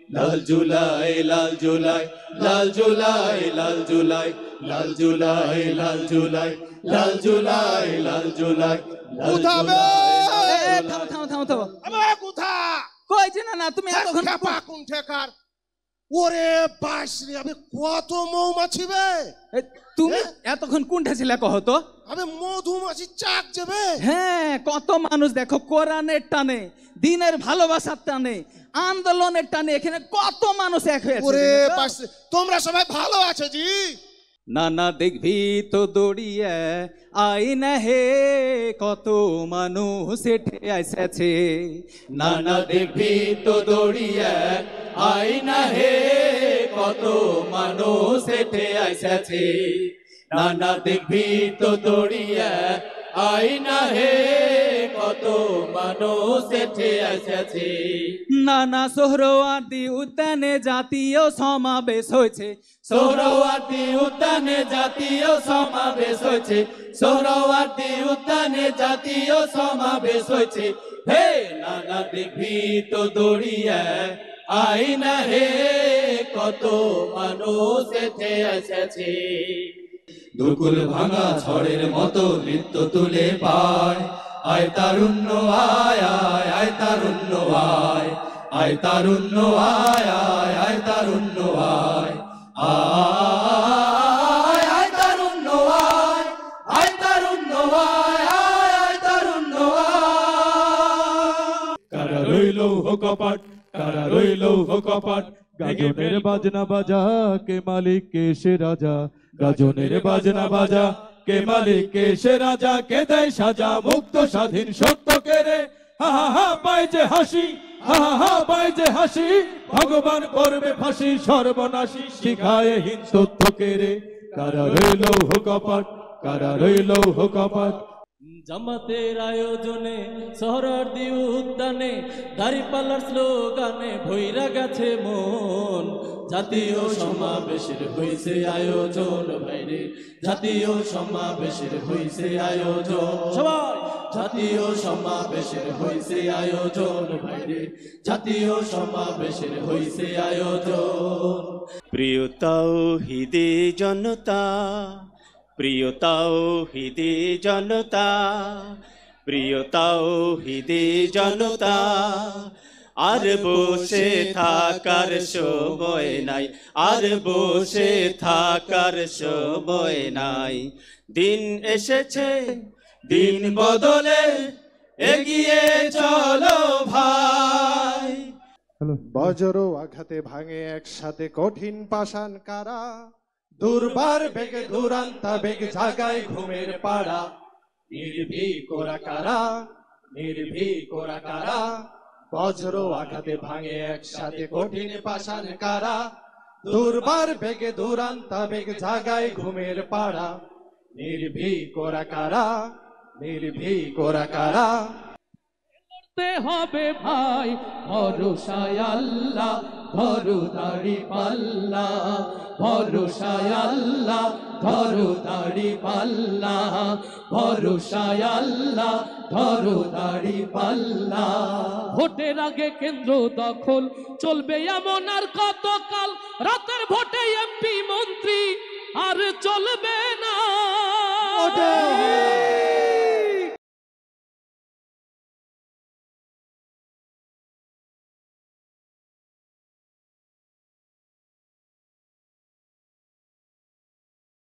লাল জুলাই লাল জুলাই লাল জুলাই লাল জুলাই লাল জুলাই লাল জুলাই লাল জুলাই লাল জুলাই উঠাবে থামো থামো থামো থামো আমার কোথা কই যে না তুমি এতক্ষণ খেপা কোন ঠেকার ওরে বাসরি আমি কত মৌমাছি বে তুমি এতক্ষণ কোনটা ছিলে কহ তো আমি মধুমাছি চাক যাবে হ্যাঁ কত মানুষ দেখো কোরআনের টানে দিনের ভালোবাসার টানে আন্দোলনের টানে এখানে কত মানুষ এক হয়েছে ওরে বাসরি তোমরা সবাই ভালো আছো জি না না দেখবি তো দৌড়িয়ে আই না হে কত মানুষ এঠে এসেছে না না দেখবি তো দৌড়িয়ে আই না হে কত মানুষ এঠে এসেছে না না দেখবি তো দৌড়িয়ে আই না হে কত মানুষ এঠে এসেছে নানা সোহরাওয়ার্দী উদ্যানে জাতীয় সমাবেশ হয়েছে সোহরাওয়ার্দী উদ্যানে জাতীয় সমাবেশ হয়েছে সোহরাওয়ার্দী উদ্যানে জাতীয় সমাবেশ হয়েছে হে নানা দেখবি তো দৌড়িয়ে আই না হে কত মানুষ এতে এসেছে দুকুল ভাঙা ঝড়ের মতো নৃত্য তুলে পায় আয় তারুণ্য আয় আয় আয় তারুণ্য আয় আয় তারুণ্য আয় আয় আয় তারুণ্য আয় আয় আয় তারুণ্য আয় আয় তারুণ্য আয় আয় আয় তারুণ্য আয় কারা রইল কপাট কারা রইল কপাট গাজনের বাজনা বাজা কে মালিক কে সে রাজা গাজনের বাজনা বাজা কে মালিক কে সে রাজা কে দেয় সাজা মুক্ত স্বাধীন সত্য কে রে হা হা হা পায় যে হাসি হা হা হা পায় যে হাসি ভগবান করবে ফাঁসি সর্বনাশী শিখায় হিংসত্ব কে রে কারা রইল কপাট কারা রইল কপাট জামাতের আয়োজনে সোহরাওয়ার্দী উদ্যানে দাঁড়িপাল্লার স্লোগানে ভৈরা গেছে মন জাতীয় সমাবেশের হইছে আয়োজন ভাইরে জাতীয় সমাবেশের হইছে আয়োজন সবাই জাতীয় সমাবেশের হইছে আয়োজন ভাইরে জাতীয় সমাবেশের হইছে আয়োজন প্রিয় তাওহীদি জনতা প্রিয় তাওহীদি জনতা প্রিয় তাওহীদি জনতা আর বসে থাকার সময় নাই আর বসে থাকার সময় নাই দিন এসেছে দিন বদলে এগিয়ে চলো ভাই বজ্র আঘাতে ভাঙে একসাথে কঠিন পাষাণ কারা দুর্বার বেগে দুরান্তা বেগ জাগায় ঘুমের পাড়া নির্ভীক ওরা কারা নির্ভীক ওরা কারা বজ্র আঘাতে ভাঙে একসাথে কঠিন পাষাণ কারা দুর্বার বেগে দুরান্তা বেগ জাগায় ঘুমের পাড়া নির্ভীক ওরা কারা নির্ভীক ওরা কারা হবে ভাই ভরসায় আল্লাহ ধরো দাড়ি পাল্লা ভরসায় আল্লাহ ধরো দাড়ি পাল্লা ভরসায় আল্লাহ ধরো দাড়ি পাল্লা ভোটের আগে কেন্দ্র দখল চলবে এমন আর কতকাল রাতের ভোটে এমপি মন্ত্রী আর চলবে না